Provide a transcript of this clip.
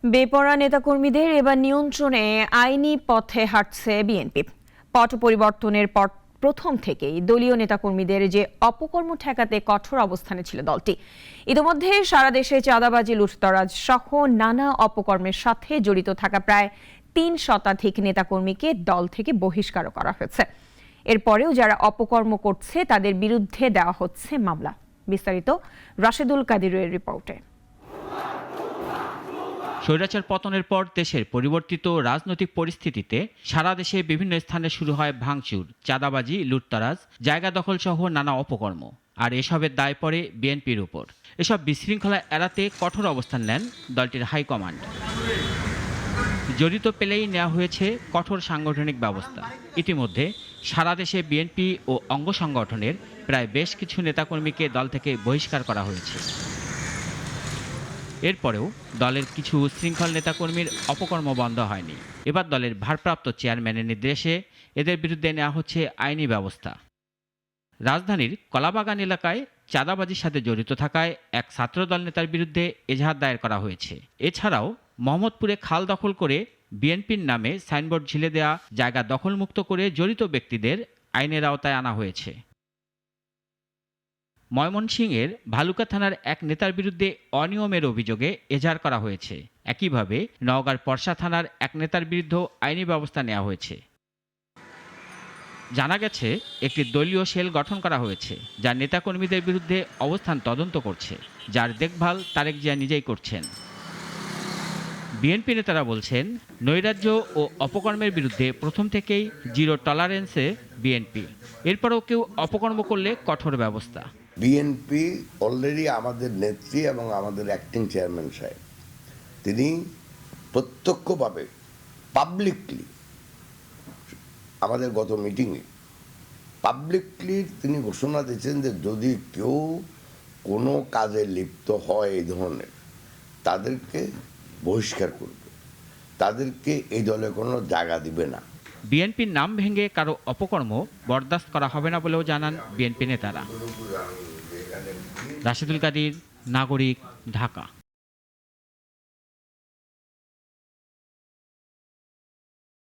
বেপরোয়া নেতাকর্মীদের এবার নিয়ন্ত্রণে আইনি পথে হাঁটছে বিএনপি। পট পরিবর্তনের পর প্রথম থেকেই দলীয় নেতাকর্মীদের যে অপকর্ম ঠেকাতে কঠোর অবস্থানে ছিল দলটি। ইতিমধ্যে সারা দেশে চাঁদাবাজি, লুটতরাজ সহ নানা অপকর্মের সাথে জড়িত থাকা প্রায় ৩ শতাধিক নেতাকর্মীকে দল থেকে বহিষ্কার করা হয়েছে। এরপরেও যারা অপকর্ম করছে তাদের বিরুদ্ধে দেওয়া হচ্ছে মামলা। বিস্তারিত রাশেদুল কাদিরের রিপোর্টে। স্বৈরাচার পতনের পর দেশের পরিবর্তিত রাজনৈতিক পরিস্থিতিতে সারা দেশে বিভিন্ন স্থানে শুরু হয় ভাঙচুর, চাঁদাবাজি, লুটতরাজ, জায়গা দখল সহ নানা অপকর্ম। আর এসবের দায় পড়ে বিএনপির উপর। এসব বিশৃঙ্খলা এড়াতে কঠোর অবস্থান নেন দলটির হাইকমান্ড। জড়িত পেলেই নেওয়া হয়েছে কঠোর সাংগঠনিক ব্যবস্থা। ইতিমধ্যে সারা দেশে বিএনপি ও অঙ্গ সংগঠনের প্রায় বেশ কিছু নেতাকর্মীকে দল থেকে বহিষ্কার করা হয়েছে। এরপরেও দলের কিছু শৃঙ্খল নেতাকর্মীর অপকর্ম বন্ধ হয়নি। এবার দলের ভারপ্রাপ্ত চেয়ারম্যানের নির্দেশে এদের বিরুদ্ধে নেওয়া হচ্ছে আইনি ব্যবস্থা। রাজধানীর কলাবাগান এলাকায় চাঁদাবাজির সাথে জড়িত থাকায় এক ছাত্রদল নেতার বিরুদ্ধে এজাহার দায়ের করা হয়েছে। এছাড়াও মোহাম্মদপুরে খাল দখল করে বিএনপির নামে সাইনবোর্ড ঝুলে দেওয়া জায়গা দখলমুক্ত করে জড়িত ব্যক্তিদের আইনের আওতায় আনা হয়েছে। ময়মনসিংহের ভালুকা থানার এক নেতার বিরুদ্ধে অনিয়মের অভিযোগে এজাহার করা হয়েছে। একইভাবে নওগাঁর পরশা থানার এক নেতার বিরুদ্ধে আইনি ব্যবস্থা নেওয়া হয়েছে। জানা গেছে একটি দলীয় সেল গঠন করা হয়েছে, যা নেতাকর্মীদের বিরুদ্ধে অবস্থান তদন্ত করছে, যার দেখভাল তারেক জিয়া নিজেই করছেন। বিএনপি নেতারা বলছেন, নৈরাজ্য ও অপকর্মের বিরুদ্ধে প্রথম থেকেই জিরো টলারেন্সে বিএনপি। এরপরও কেউ অপকর্ম করলে কঠোর ব্যবস্থা। বিএনপি অলরেডি আমাদের নেত্রী এবং আমাদের অ্যাক্টিং চেয়ারম্যান সাহেব, তিনি প্রত্যক্ষভাবে পাবলিকলি আমাদের গত মিটিংয়ে পাবলিকলি তিনি ঘোষণা দিয়েছেন যে যদি কেউ কোনো কাজে লিপ্ত হয় এই ধরনের, তাদেরকে বহিষ্কার করবে, তাদেরকে এই দলে কোনো জায়গা দিবে না। বিএনপির নাম ভেঙে কারো অপকর্ম বরদাস্ত করা হবে না বলেও জানান বিএনপি নেতারা। রাশেদুল কাদির, নাগরিক, ঢাকা।